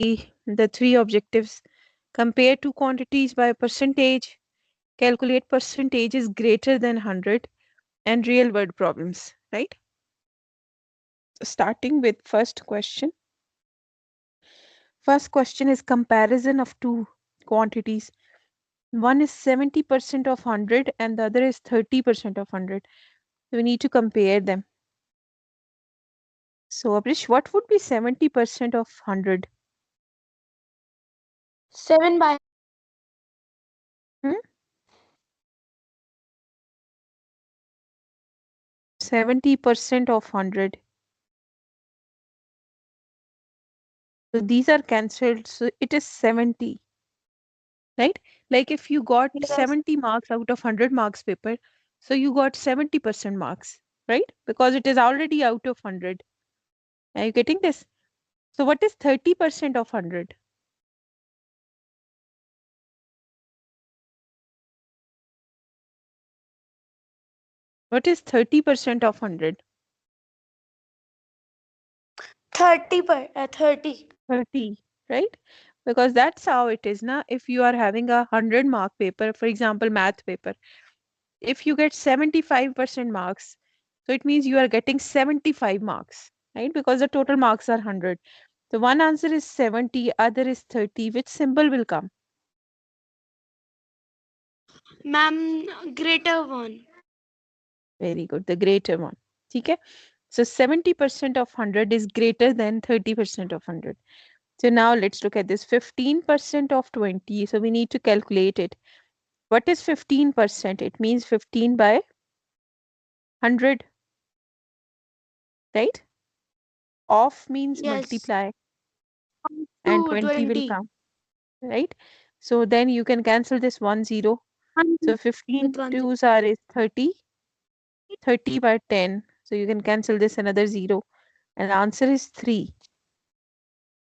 the three objectives: compare two quantities by percentage, calculate percentage is greater than 100, and real world problems, right? So starting with first question. First question is comparison of two quantities. One is 70% of 100 and the other is 30% of 100. So we need to compare them. So Abrish, what would be 70% of 100? 7 by Hmm? 70% of 100. So these are cancelled. So it is 70, right? Like if you got yes. 70 marks out of 100 marks paper, so you got 70% marks, right? Because it is already out of 100. Are you getting this? So what is 30% of 100? What is 30% of 100? 30. 30, right? Because that's how it is now. If you are having a 100 mark paper, for example, math paper, if you get 75% marks, so it means you are getting 75 marks, right? Because the total marks are 100. So one answer is 70, other is 30. Which symbol will come? Ma'am, greater one. Very good, the greater one. Okay. So 70% of 100 is greater than 30% of 100. So now let's look at this 15% of 20. So we need to calculate it. What is 15%? It means 15 by 100, right? Off means Yes. multiply and 20 will 220. come, right? So then you can cancel this 1 0. So 15 With 1 twos are is 30, 30 by 10. So you can cancel this another 0. And answer is 3,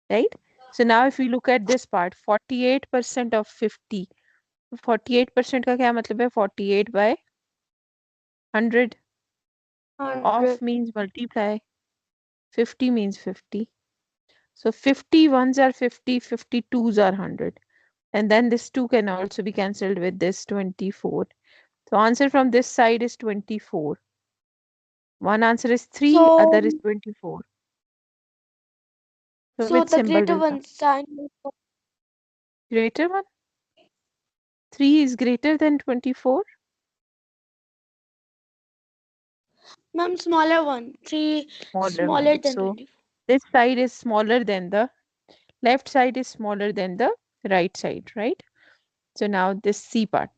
right? So now if we look at this part, 48% of 50. 48% का क्या मतलब है? 48 by 100. 100. Off means multiply. 50 means 50. So 50 ones are 50, 52s are 100. And then this 2 can also be cancelled with this 24. So answer from this side is 24. One answer is 3, So, other is 24. So so which the symbol greater will come? one sign. Greater one? 3 is greater than 24? Ma'am, smaller one. 3 Smaller smaller one. than So 24. this side is smaller than the left side is smaller than the right side, right? So now this C part.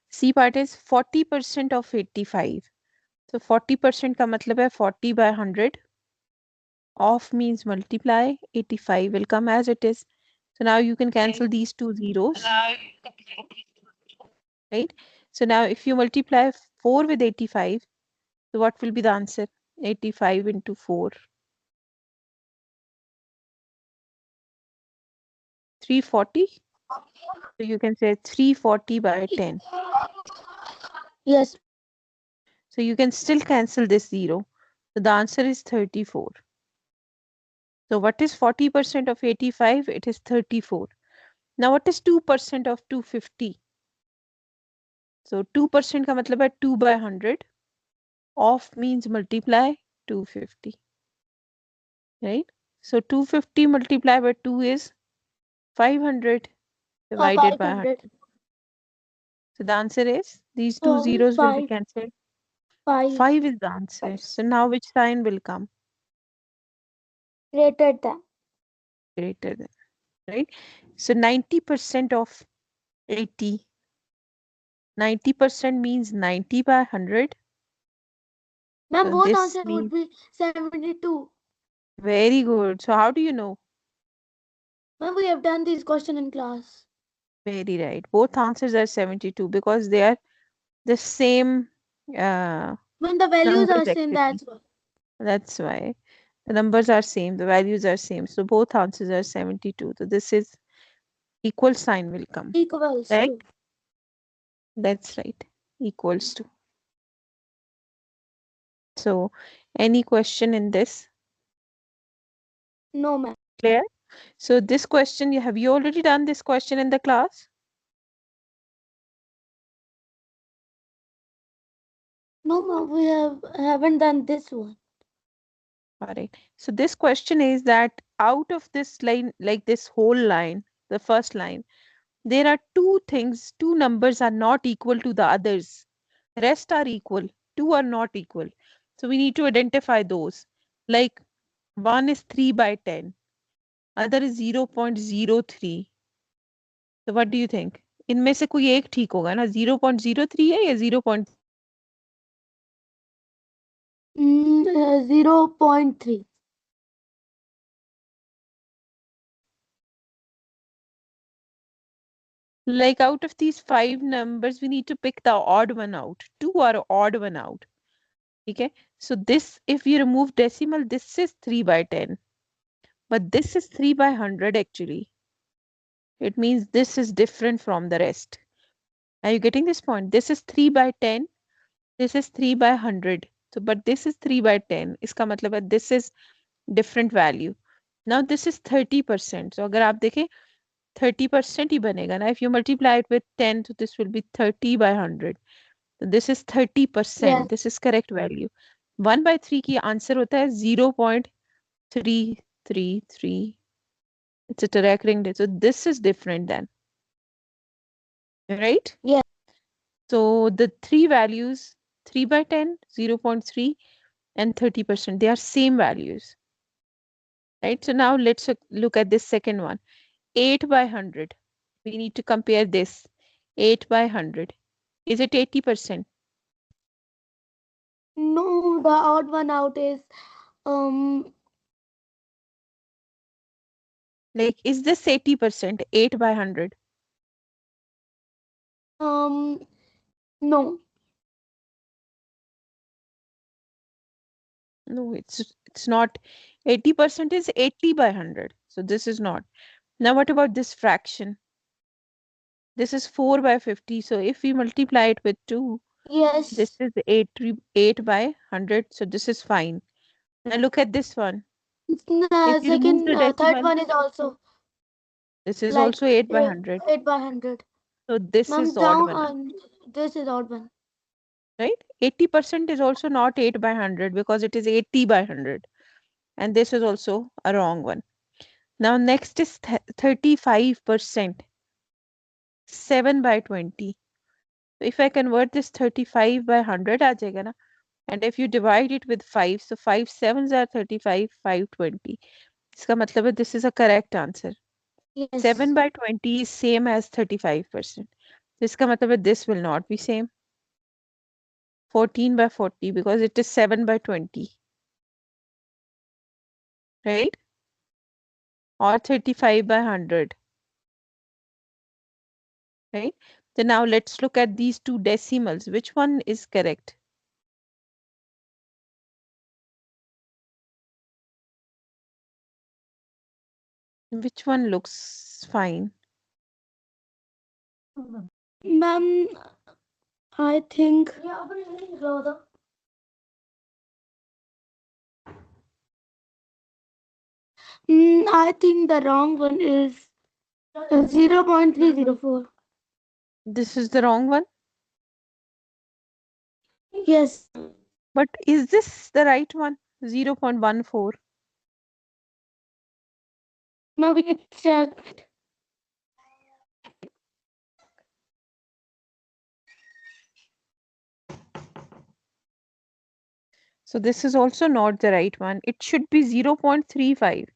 C part is 40% of 85. So 40% का मतलब है 40 by 100. Off means multiply. 85 will come as it is. So now you can cancel these two zeros, right? So now if you multiply 4 with 85, so what will be the answer? 85 into 4. 340. So you can say 340 by 10. Yes. So you can still cancel this 0. So the answer is 34. So what is 40% of 85? It is 34. Now what is 2% of 250? So 2% का मतलब है 2 by 100. Off means multiply 250. Right? So 250 multiplied by 2 is 500 divided by 100. 500. So the answer is these two So, zeros will be 5. cancelled. 5. 5 is the answer. So now which sign will come? Greater than. Greater than, right? So 90% of 80. 90% means 90 by 100. Ma'am, So both this answer would means be 72. very good. So how do you know? Ma'am, we have done this question in class. Very right. Both answers are 72 because they are the same When the values numbers are same, actually. that's why. That's why the numbers are same, the values are same. So both answers are 72. So this is equal sign will come. Equals Right? to. That's right. Equals to. So any question in this? No, ma'am. Clear? So this question, have you already done this question in the class? No, ma'am, we haven't done this one. All right. So this question is that out of this line, like this whole line, the first line, there are two things, two numbers are not equal to the others. Rest are equal, two are not equal. So we need to identify those. Like one is 3 by 10, other is 0.03. So what do you think? इनमें से कोई एक ठीक होगा ना 0.03 है या 0.3. like out of these five numbers we need to pick the odd one out. Two are odd one out. Okay, so this, if you remove decimal, this is 3 by 10, but this is 3 by 100 actually. It means this is different from the rest. Are you getting this point? This is 3 by 10, this is 3 by 100. So but this is 3 by 10, इसका मतलब है this is different value. Now this is 30%. So अगर आप देखें 30% ही बनेगा ना. If you multiply it with 10, so this will be 30 by 100. So this is 30%. Yes. This is correct value. 1 by 3 की answer होता है 0.333. It's a direct ring. So this is different then. Right? Yes. So the three values, 3 by 10, 0.3, and 30%, they are same values. Right? So now let's look at this second one. 8 by 100. We need to compare this. 8 by 100. Is it 80%? No, the odd one out is Like, is this 80%? 8 by 100? no. No, it's not. 80% is 80 by 100. So this is not. Now what about this fraction? This is 4 by 50. So if we multiply it with 2, this Yes. is 8 by 100. So this is fine. Now look at this one. If The you remove second, the third decimal, one is also this is like also 8 by 100. 8 by 100. So this is Ma'am, the odd down one, on this is odd one. right? 80% is also not 8 by 100 because it is 80 by 100. And this is also a wrong one. Now next is 35%, 7 by 20. So if I convert this 35 by 100 आ जाएगा ना, and if you divide it with 5, so 5 sevens are 35, 520. इसका मतलब है this is a correct answer. Yes. 7 by 20 is same as 35%. So इसका मतलब है this will not be same. 14 by 40 because it is 7 by 20. Right? Or 35 by 100. Right? So now let's look at these two decimals. Which one is correct? Which one looks fine? Ma'am, I think I think the wrong one is 0.304. This is the wrong one. Yes. But is this the right one? 0.14. Now we can check. So this is also not the right one. It should be 0.35.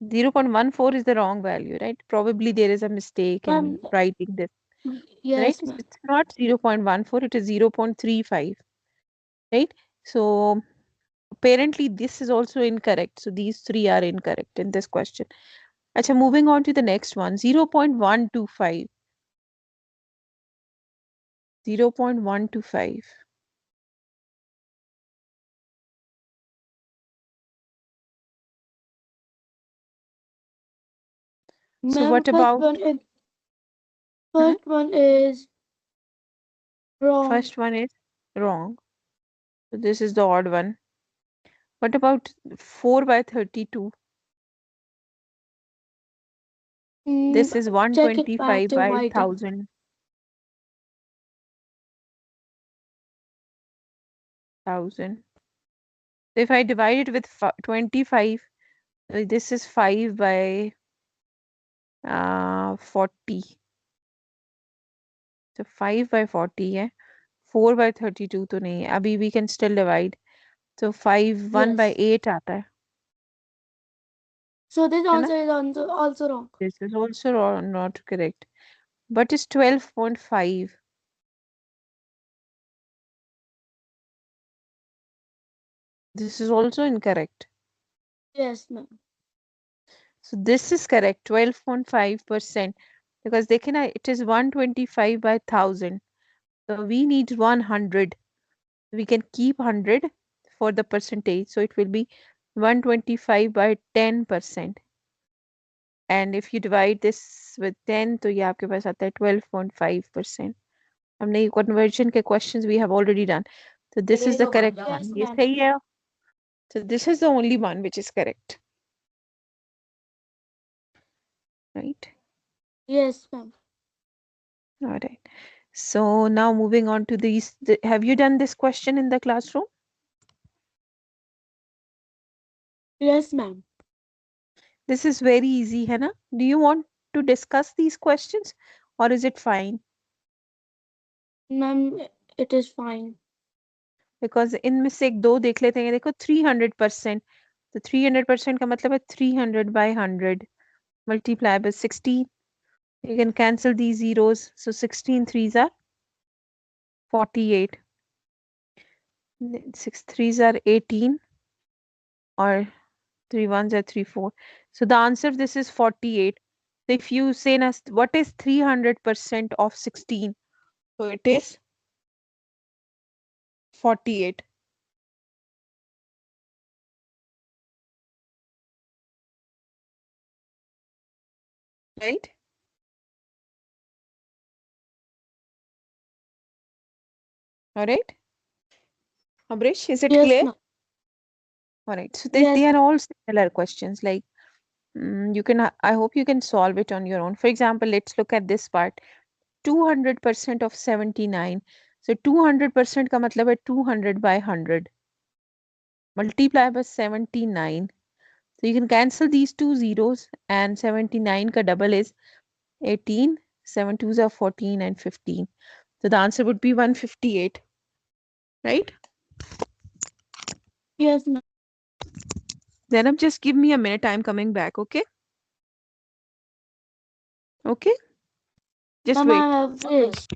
0.14 is the wrong value, right? Probably there is a mistake in Ma'am, writing this, right? yes, ma'am. It's not 0.14, it is 0.35, right? So apparently this is also incorrect. So these three are incorrect in this question. Acha, moving on to the next one, 0.125. 0.125. So Ma'am, what about first one is wrong. first one is wrong. So this is the odd one. What about 4 by 32? This is Check it back 125 to by my turn. 1000. 1000. So if I divide it with 25, this is 5 by 40. So 5 by 40 है. 4 by 32 तो नहीं है. अभी we can still divide. So 5, 1 by Yes. 8 आता है. So this है ना? answer is also wrong. This is also not correct. But it's 12.5. This is also incorrect. Yes, ma'am. So this is correct, 12.5%. Because it is 125 by 1000. So we need 100. We can keep 100 for the percentage. So it will be 125 by 10%. And if you divide this with 10, तो ये आपके पास आता है 12.5%. हमने ये conversion के questions we have already done. So this is the correct Yes, one. ये ma'am. सही है. So this is the only one which is correct. Right? Yes, ma'am. All right. So now moving on to these. Have you done this question in the classroom? Yes, ma'am. This is very easy, है ना? Do you want to discuss these questions or is it fine? Ma'am, it is fine. Because इनमें से एक दो देख लेते हैं. देखो 300%. तो 300% का मतलब है 300 by 100 multiply by 16. You can cancel these zeros. So 16 threes are 48. 6 threes are 18 or 3 ones are 3 4. So the answer of this is 48. So if you say nas, what is 300% of 16? So it is 48. Right? All right. Amrish, is it Yes, clear? ma'am. All right. So they Yes, are ma'am. all similar questions. Like you can, I hope you can solve it on your own. For example, let's look at this part. 200% of 79. So 200% का मतलब है 200 by 100. Multiply by 79. So you can cancel these two zeros and 79 ka double is 18. 7 twos are 14 and 15. So the answer would be 158. Right? Yes, ma'am. Zainab, just give me a minute. I'm coming back. Okay? Okay? Just Ma'am, wait. I have this.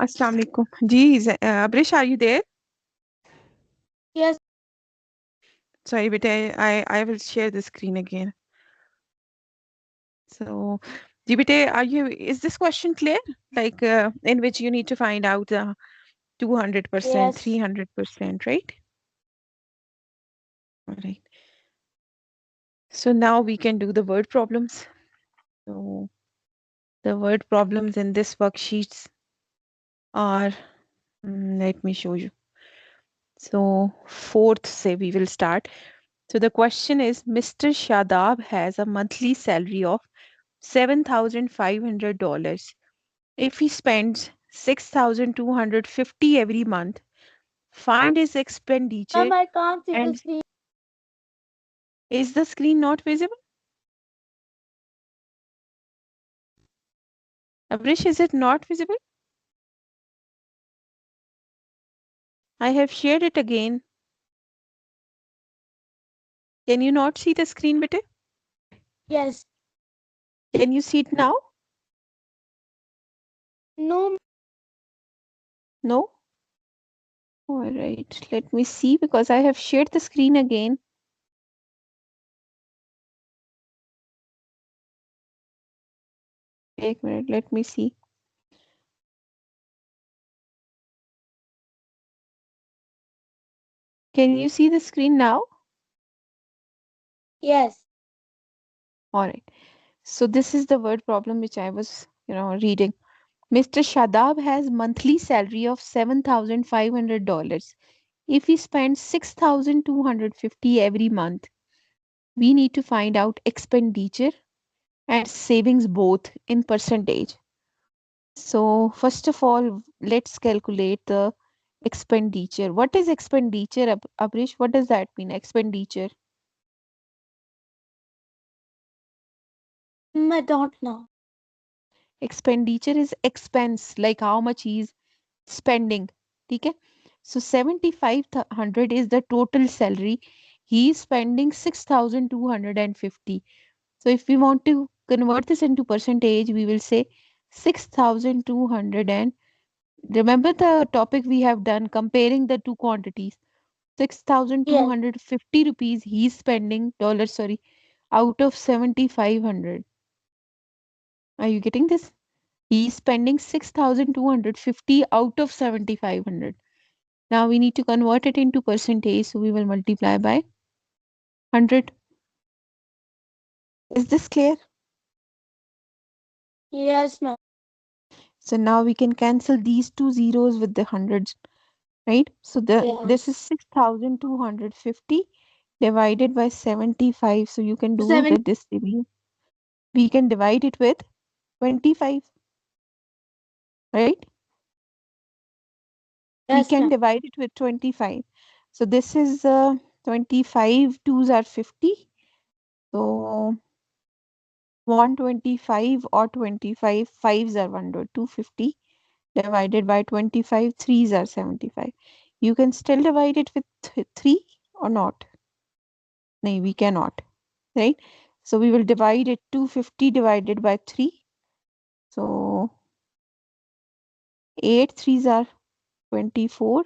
Assalamu alaikum. Ji, Abrish, are you there? Yes. Sorry, but I will share the screen again. So, ji, is this question clear? Like, in which you need to find out the 200%, Yes. 300%, right? All right. So now we can do the word problems. So the word problems in this worksheets are Let me show you. So, fourth say we will start. So the question is, Mr. Shadab has a monthly salary of $7,500. If he spends 6,250 every month, find his expenditure. Ma'am, I can't see the And screen. is the screen not visible? Abrish, is it not visible? I have shared it again. Can you not see the screen, bete? Yes. Can you see it now? No. No? All right, let me see because I have shared the screen again. Wait a minute, let me see. Can you see the screen now? Yes. All right. So this is the word problem which I was, reading. Mr. Shadab has monthly salary of $7,500. If he spends 6,250 every month, we need to find out expenditure and savings both in percentage. So first of all, let's calculate the expenditure. What is expenditure, Abrish? What does that mean? Expenditure. I don't know. Expenditure is expense, like how much he's spending. Okay. So 7,500 is the total salary. He is spending 6,250. So if we want to convert this into percentage, we will say 6,200. And remember the topic we have done comparing the two quantities. Yes. 6,250 rupees he's spending, dollars, sorry, out of 7,500. Are you getting this? He's spending 6,250 out of 7,500. Now we need to convert it into percentage, so we will multiply by 100. Is this clear? Yes, ma'am. So now we can cancel these two zeros with the hundreds, right? So this is Yes. 6,250 divided by 75. So you can do Seven. with this. We can divide it with 25, right? We Yes, can ma'am. divide it with 25. So this is 25, twos are 50. So 125 or 25, fives are 100, 250 divided by 25, threes are 75. You can still divide it with 3 or not? No, we cannot, right? So we will divide it 250 divided by 3. So 8 threes are 24,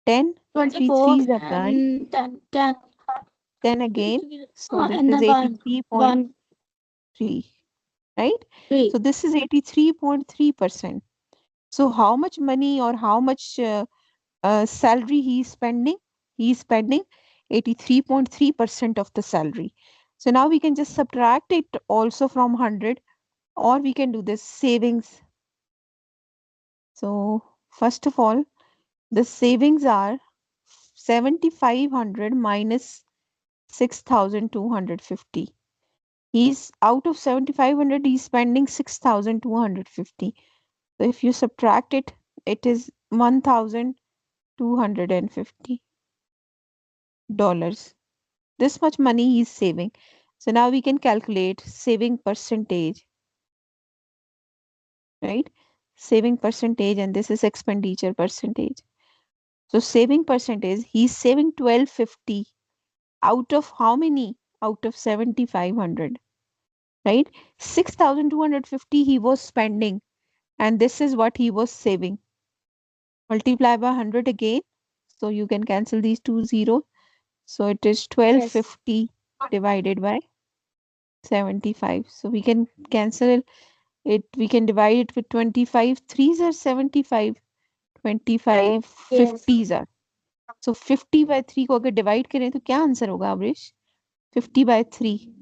10, 3 24 threes are 9, and 10. 10. 10 again. So this And is then one. 83.3, 1. right? 3. So this is 83.3%. So how much money or how much salary he is spending? He is spending 83.3% of the salary. So now we can just subtract it also from 100, or we can do this savings. So first of all, the savings are 7,500 minus 6,250. He's out of 7,500, he's spending 6,250. So if you subtract it, it is $1,250. This much money he's saving. So now we can calculate saving percentage, right? Saving percentage, and this is expenditure percentage. So saving percentage, he's saving 1,250 out of how many? Out of 7,500, right? 6,250 he was spending, and this is what he was saving. Multiply by 100 again. So you can cancel these two zeros. So it is Yes. 1,250 divided by 75. So we can cancel it. We can divide it with 25. Threes are 75. 25 Yes. 50s are. So 50 by 3 को अगर divide करें तो क्या answer होगा Amrish? 50 by 3.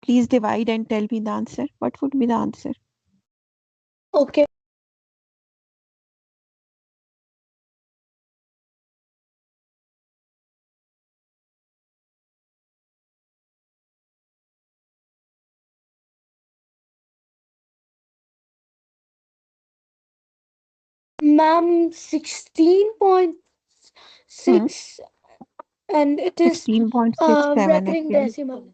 Please divide and tell me the answer. What would be the answer? Okay. Ma'am, Hmm? 16.6, and it is 16.67 recurring actually, decimal.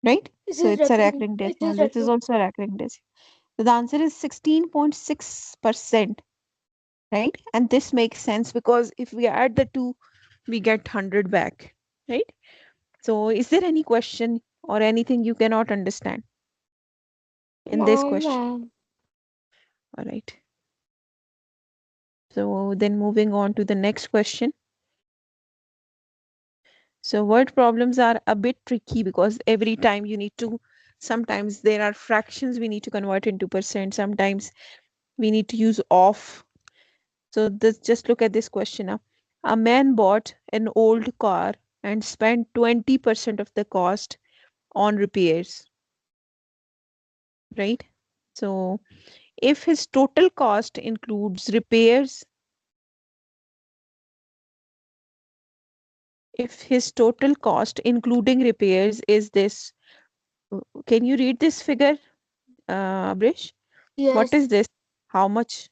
right? This So is it's a recurring. recurring It decimal. is This is recurring. also a recurring decimal. So the answer is 16.6%, right? And this makes sense because if we add the two, we get 100 back, right? So is there any question or anything you cannot understand in this No, question? ma'am. All right. So then moving on to the next question. So word problems are a bit tricky because every time you need to, sometimes there are fractions we need to convert into percent, sometimes we need to use off. So this, just look at this question now. A man bought an old car and spent 20% of the cost on repairs, right? So if his total cost includes repairs, if his total cost including repairs is this, can you read this figure, Abrish? What Yes. is this? How much?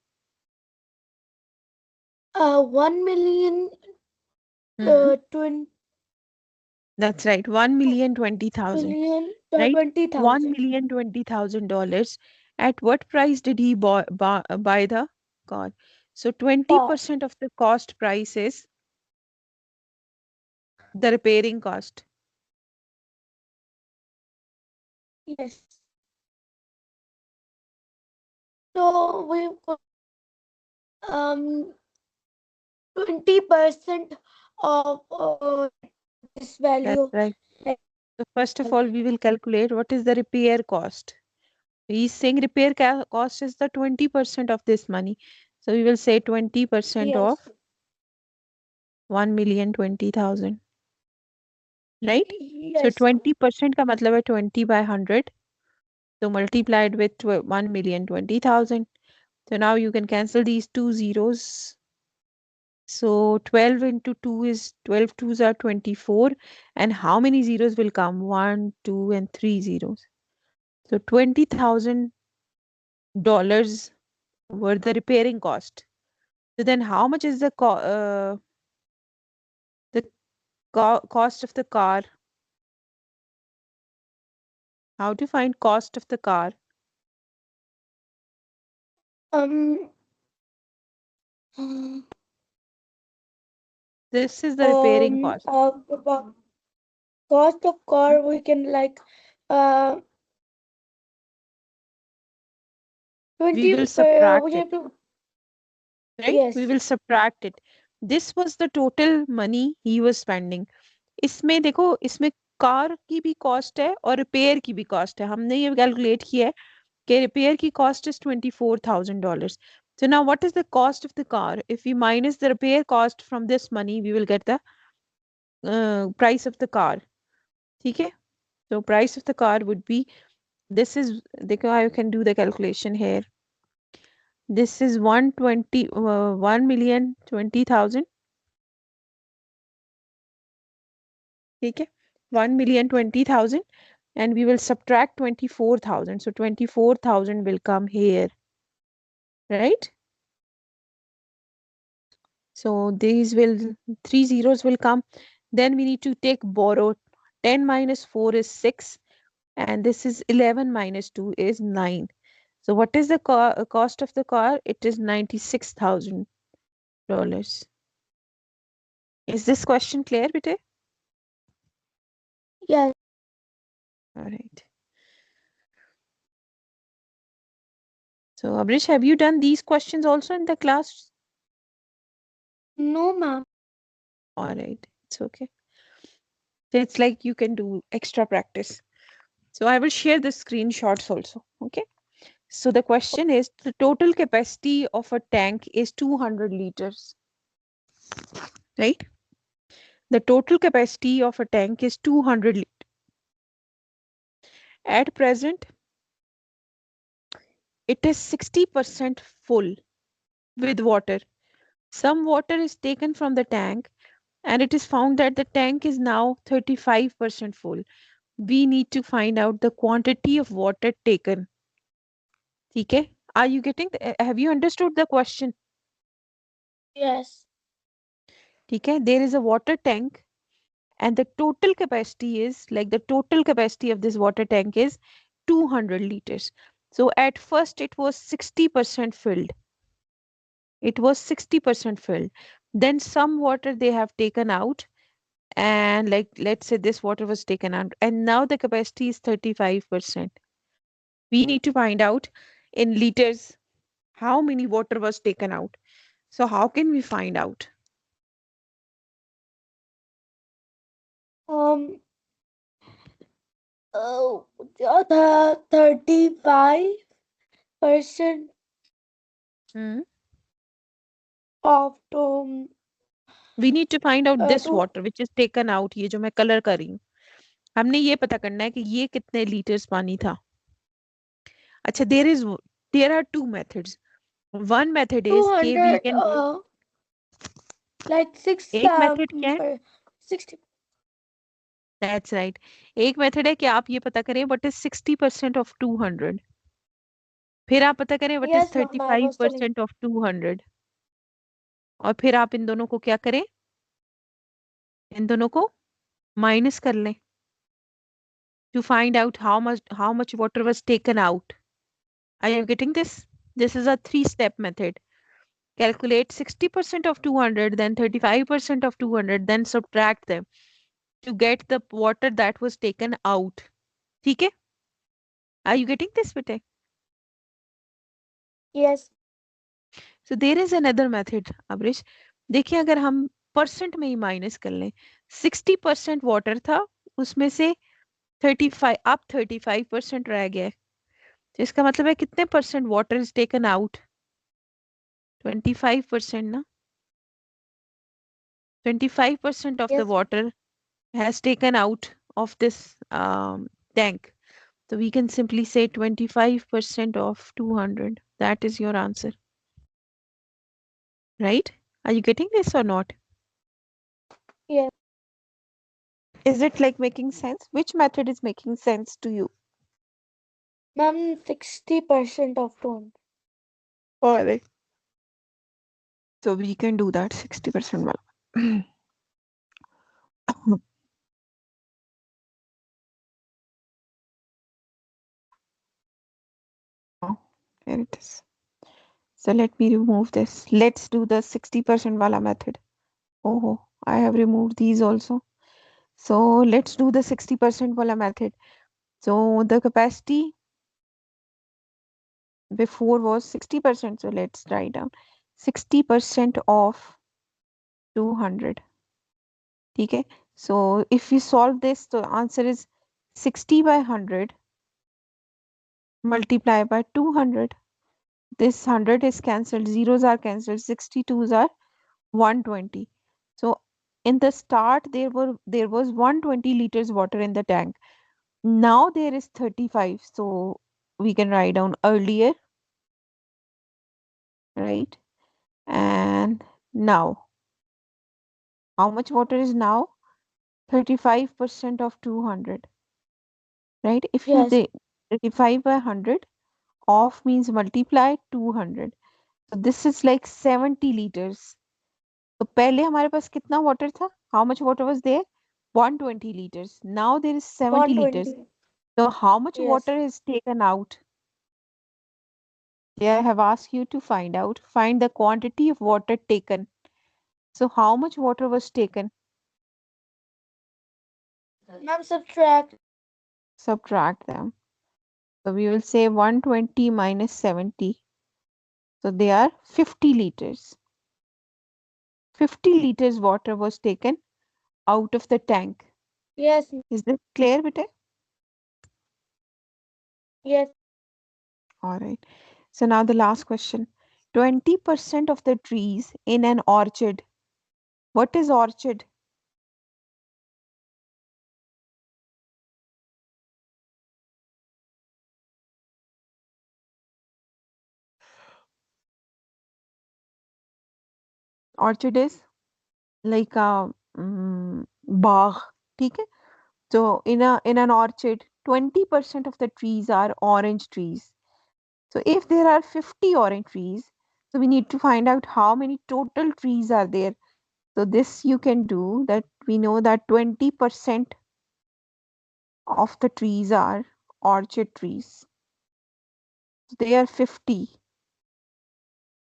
1 million Hmm. 20 That's right, 1,020,000, million right? 20,000. $1,020,000. At what price did he buy the car? So Uh, 20% of the cost price is the repairing cost. yes. So we put 20% of this That's value. right. Like, So first of all, we will calculate what is the repair cost. He's saying repair cost is the 20% of this money. So we will say 20% of yes. 1,020,000, right? So Yes. 20% का मतलब है 20 by 100. So multiplied with 1,020,000. So now you can cancel these two zeros. So 12 into 2 is 12 twos are 24. And how many zeros will come? 1, 2, and 3 zeros. So $20,000 were the repairing cost. So then how much is the cost of the car? How to find cost of the car? Um. um. This is the repairing cost. About cost of car, we can like uh We 20. will subtract We it, have to. right? We Yes. will subtract it. This was the total money he was spending. इसमें देखो, इसमें car की भी cost है और repair की भी cost है. हमने ये कैलकुलेट किया है कि रिपेयर की cost is $24,000. So now what is the cost of the car? If we minus the repair cost from this money, we will get the price of the car. ठीक है? So price of the car would be, this is, देखो, I can do the calculation here. This is 1,020,000. ठीक है? 1,020,000, and we will subtract 24,000. So 24,000 will come here, right? So these will, three zeros will come. Then we need to take borrow. 10 minus 4 is 6, and this is 11 minus 2 is 9. So what is the cost of the car? It is $96,000. Is this question clear, Bite? Yes. All right. So Abrish, have you done these questions also in the class? No, ma'am. All right, it's okay. So it's like you can do extra practice. So I will share the screenshots also. Okay. So the question is, the total capacity of a tank is 200 liters, right? The total capacity of a tank is 200 liters. At present, it is 60% full with water. Some water is taken from the tank, and it is found that the tank is now 35% full. We need to find out the quantity of water taken. Okay? Are you getting have you understood the question? Yes. Okay? There is a water tank, and the total capacity is like the total capacity of this water tank is 200 liters. So at first it was 60% filled. It was 60% filled. Then some water they have taken out, and like let's say this water was taken out, and now the capacity is 35%. We need to find out in liters how many water was taken out. So how can we find out? Um. Oh, the 35% Hmm? of We need to find out this to water which is taken out, ये जो मैं colour कर रही हूँ, हमने ये पता करना है कि ये कितने लीटर्स पानी था. अच्छा, there are two methods. One method is कि we 200 can, like एक मेथड क्या है? 60. That's right. एक मेथड है कि आप ये पता करें what is 60% of 200. फिर आप पता करें what is Yes, ma'am, I was telling. 35% of 200. और फिर आप इन दोनों को क्या करें? इन दोनों को माइनस कर लें to find out how much water was taken out. Are you getting this? This is a three-step method. Calculate 60% of 200, then 35% of 200, then subtract them to get the water that was taken out. ठीक है? Are you getting this, bete? Yes, So there is another method, Abrish. देखिए अगर हम percent में ही minus कर लें, 60% water था, उसमें से 35% रह गया है. तो इसका मतलब है कितने percent water is taken out? 25% ना. 25% of the yes, water has taken out of this tank. So we can simply say 25% of 200. That is your answer, right? Are you getting this or not? yes. Is it like making sense? Which method is making sense to you? Ma'am, 60% of 200. All right. So we can do that 60% wala. Oh, here it is. So let me remove this. Let's do the 60% wala method. Oh, I have removed these also. So let's do the 60% wala method. So the capacity before was 60%. So let's write down 60% of 200. Okay. So if we solve this, the answer is 60 by 100 multiply by 200. This 100 is cancelled, zeros are cancelled, 62s are 120. So in the start there was 120 liters water in the tank. Now there is 35. So we can write down earlier, right? And now how much water is now? 35% of 200, right? If you Yes, 35 by 100, off means multiply 200. So this is like 70 liters. तो पहले हमारे पास कितना water था? How much water was there? 120 liters. Now there is 70 liters. 120. So how much Yes. water is taken out? Yeah, I have asked you to find the quantity of water taken. So how much water was taken? Ma'am, subtract. Subtract them. So we will say 120 minus 70. So they are 50 liters. 50 liters water was taken out of the tank. Yes, Is this clear, beta? yes. All right. So now the last question. 20% of the trees in an orchard. What is orchard? Orchard is like a बाग, ठीक है? So in an orchard, 20% of the trees are orange trees. So if there are 50 orange trees, so we need to find out how many total trees are there. So this you can do that. We know that 20% of the trees are orchard trees. So they are 50.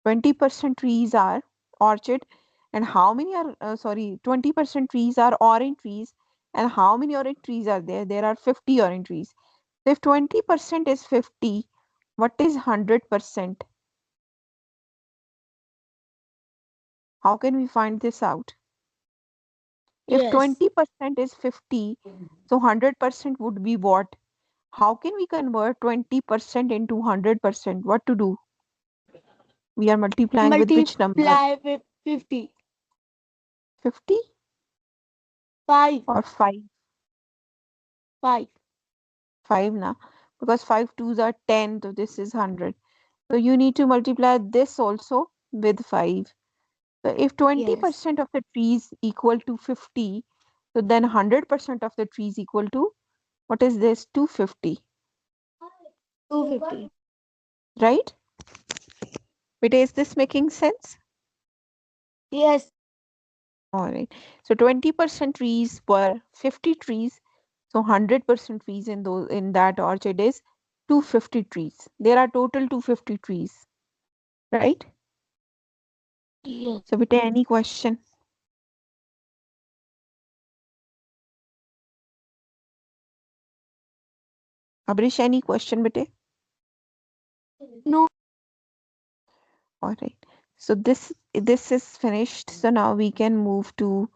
20% trees are orchard, and how many are, sorry, 20% trees are orange trees, and how many orange trees are there? There are 50 orange trees. So if 20% is 50, what is 100%? How can we find this out? If Yes. 20% is 50, so 100% would be what? How can we convert 20% into 100%? What to do? We are multiplying with which number? Multiply with 50. 50 5. or 5? 5. 5 now, because 5 twos are 10, so this is 100. So you need to multiply this also with 5. So if Yes. 20% of the trees equal to 50, so then 100% of the trees equal to, what is this? 250, 250. right? But is this making sense? Yes. All right. So 20% trees were 50 trees. So 100% trees in those in that orchard is 250 trees. There are total 250 trees, right? Yes. So beta, any question? Abrish, any question beta? No. All right. So this is finished. So now we can move to,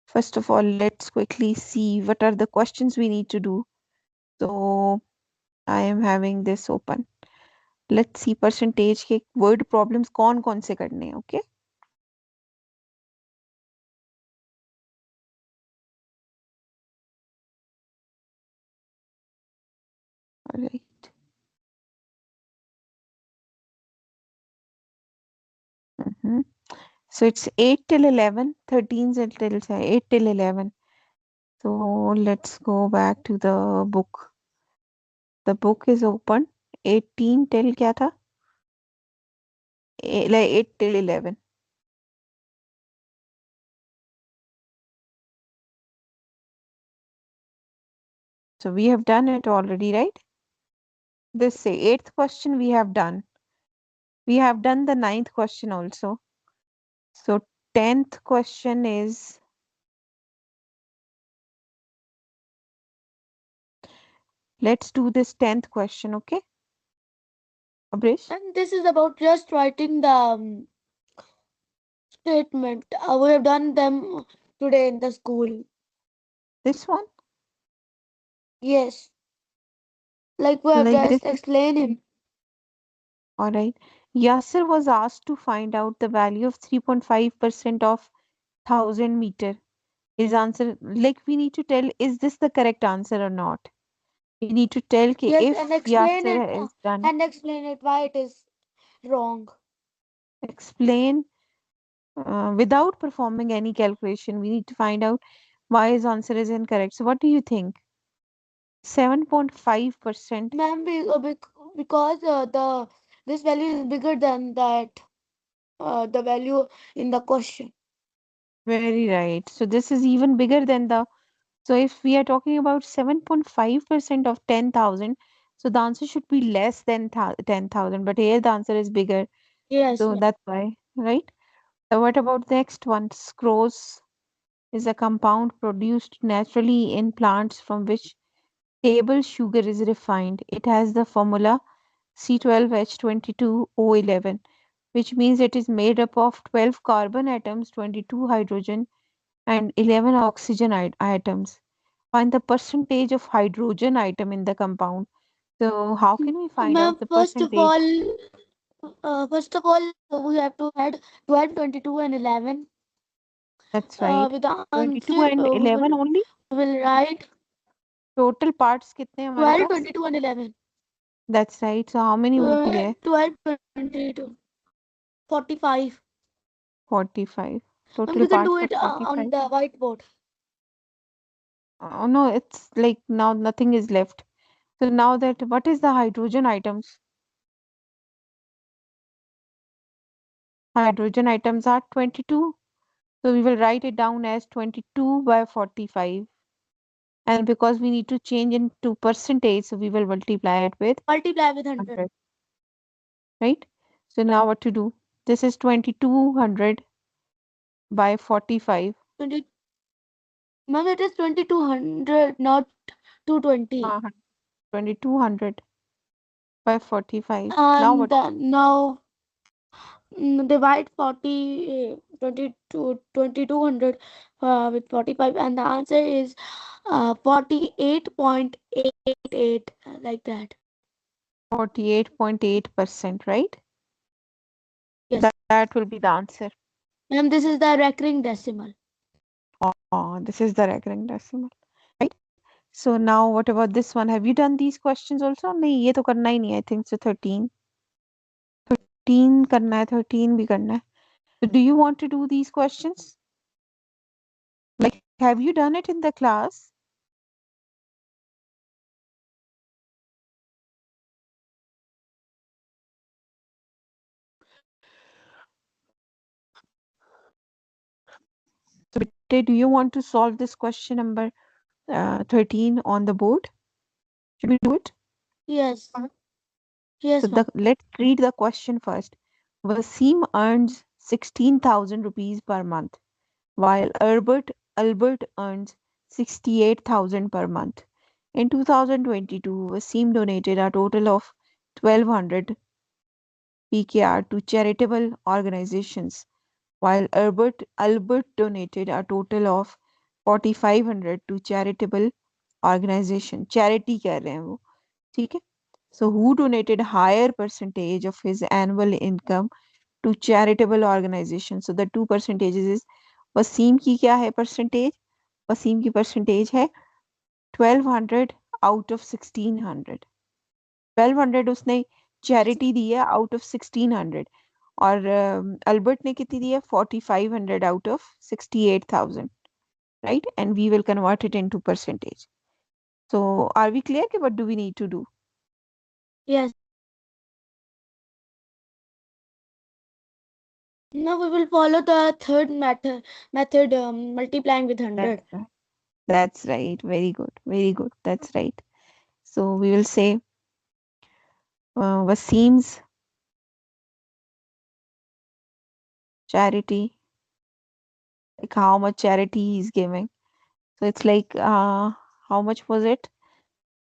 first of all, let's quickly see what are the questions we need to do. So I am having this open. Let's see percentage के word problems कौन कौन से करने हैं, okay? All right. Mhm. So it's 8 till 11, 13 till 8 till 11. So let's go back to the book. The book is open. 18 till क्या था? Like 8 till 11. So we have done it already, right? This say eighth question we have done. We have done the ninth question also. So 10th question is, let's do this 10th question, okay? Abrish, And this is about just writing the statement. We have done them today in the school. this one, Yes. Like we have like this. just explained him. All right. Yasser was asked to find out the value of 3.5% of 1000 meter. His answer, like we need to tell, is this the correct answer or not? We need to tell कि Yes, and if explain Yasser it has done, and explain it why it is wrong. explain without performing any calculation. We need to find out why his answer is incorrect. So what do you think? 7.5%. Ma'am, because the this value is bigger than that the value in the question. Very right. So this is even bigger than the, so if we are talking about 7.5% of 10,000, so the answer should be less than 10,000, but here the answer is bigger. Yes, So ma'am. that's why, right? So what about the next one? Sucrose is a compound produced naturally in plants from which table sugar is refined. It has the formula C12H22O11, which means it is made up of 12 carbon atoms, 22 hydrogen, and 11 oxygen atoms. Find the percentage of hydrogen atom in the compound. So how can we find Ma'am, out the percentage? first of all, we have to add 12, 22, and 11. That's right. With the 22 answer, and 11 only. we will write Total parts कितने हैं हमारे 12, पास? 22, and 11. That's right. So how many would be there? 12, 22, 45. 45. And Total we can do parts are it on 45. the whiteboard. Oh no, it's like now nothing is left. So now that what is the hydrogen items? Hydrogen items are 22. So we will write it down as 22 by 45. And because we need to change into percentage, so we will multiply it with Multiply with 100. 100, right? So now what to do? This is 2200 by 45. 20, ma'am, it is 2200, not 220. 2200 by 45. Now And what? then now divide 40, 22, 2200 with 45, and the answer is 48.88, like that. 48.8%, right? Yes. That will be the answer. Ma'am, this is the recurring decimal. Oh, this is the recurring decimal, right? So now what about this one? Have you done these questions also? नहीं ये तो करना ही नहीं, I think so 13. 13 करना है, 13 भी करना है. So do you want to do these questions? Like, have you done it in the class? So Bitte, do you want to solve this question number 13 on the board? Should we do it? Yes. So Yes, ma'am. let's read the question first. Wasim earns 16,000 rupees per month, while Albert earns 68,000 per month. In 2022, Wasim donated a total of 1,200 PKR to charitable organizations, while Albert donated a total of 4,500 to charitable organization. Charity कह रहे हैं वो, ठीक है? So who donated higher percentage of his annual income to charitable organization? So the two percentages is Wasim की क्या है percentage? Wasim की percentage है 1,200 out of 1,600. 1,200 उसने चैरिटी दी है आउट ऑफ 1,600 और अल्बर्ट ने कितनी दी है 4,500 out of 68,000, right? And we will convert it into percentage. So are we clear? What do we need to do? Yes. Now we will follow the third method, multiplying with That's 100. right. That's right. Very good. Very good. That's right. So we will say Wasim's charity, like how much charity he's giving. So it's like how much was it?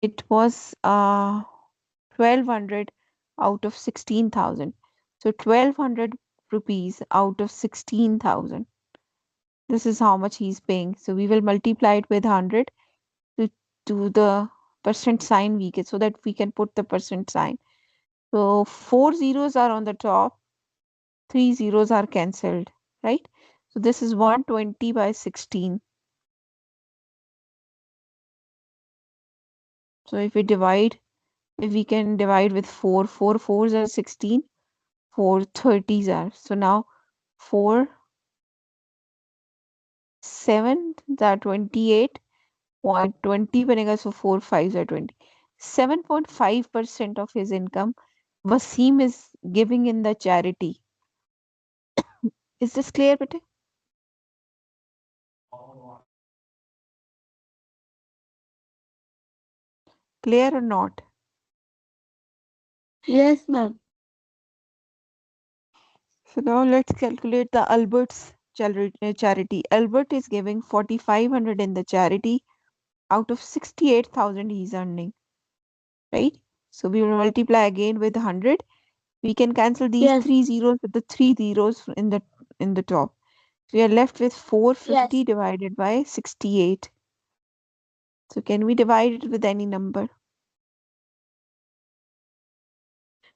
It was 1,200 out of 16,000. So 1,200 rupees out of 16,000. This is how much he's paying. So we will multiply it with 100 to the percent sign we get so that we can put the percent sign. So four zeros are on the top, three zeros are cancelled, right? So this is 120 by 16. So if we can divide with 4 fours are 16, 4 30s are. So now 4 7 that 28.20 बनेगा, so 4 5s are 20. 7.5% of his income Wasim is giving in the charity. Is this clear, bete? Clear or not? Yes, ma'am. So now let's calculate the Albert's charity. Albert is giving 4,500 in the charity out of 68,000 he's earning, right? So we will multiply again with 100. We can cancel these Yes. three zeros with the three zeros in the top. So we are left with 450 Yes. divided by 68. So can we divide it with any number?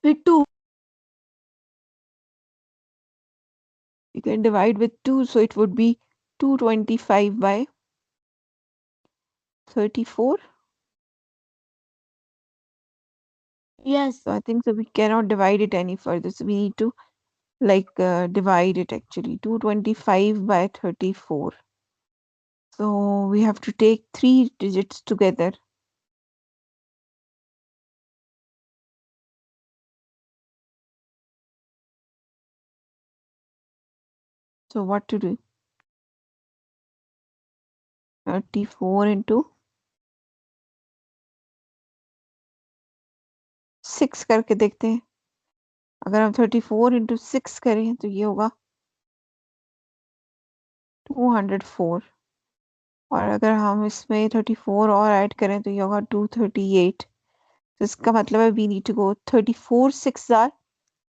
With 2. You can divide with 2, so it would be 225 by 34. Yes. So I think so we cannot divide it any further. So we need to like divide it actually. 225 by 34. So we have to take 3 digits together. So what to do? 34 into 6 करके देखते हैं. अगर हम 34 into 6 करें तो ये होगा 204. और अगर हम इसमें 34 और ऐड करें तो ये होगा 238. तो इसका मतलब है we need to go 34 6 are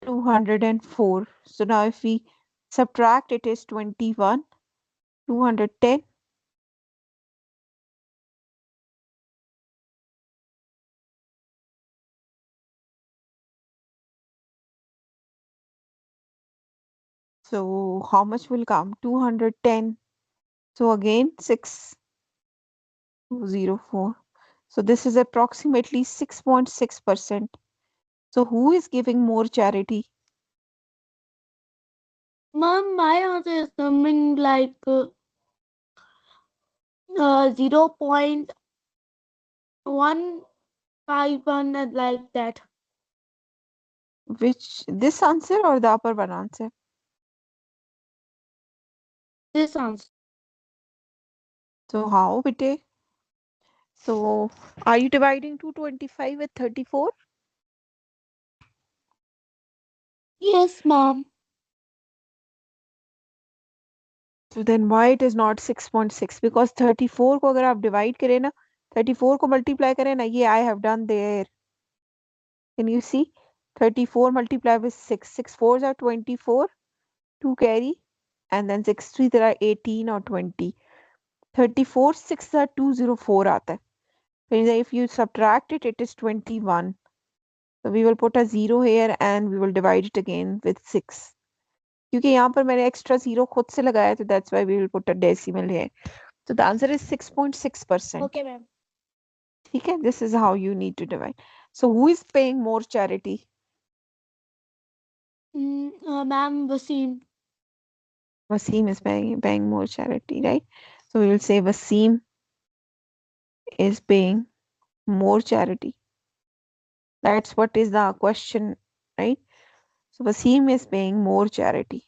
204. So now if we subtract it is 21, 210. So how much will come? 210. So again 604. So this is approximately 6.6%. So who is giving more charity? Mom, my answer is something like 0.151 and like that. Which, this answer or the upper one answer? This answer. So how, bete? So are you dividing 225 with 34? Yes, mom. So then why it is not 6.6? Because 34 को अगर आप divide करें ना, 34 को multiply करें ना, ये I have done there. Can you see? 34 multiplied with 6. 6 fours are 24. 2 carry. And then 6 3 there are 18 or 20. 34 6 are 204 आता है. So if you subtract it, it is 21. So we will put a 0 here and we will divide it again with 6. क्योंकि यहाँ पर मैंने extra 0 खुद से लगाया है, तो that's why we will put a decimal here. So the answer is 6.6%. Okay, ma'am. ठीक है? This is how you need to divide. So who is paying more charity? Ma'am, Wasim. Wasim is paying more charity, right? So we will say Wasim is paying more charity. That's what is the question, right? So Wasim is paying more charity.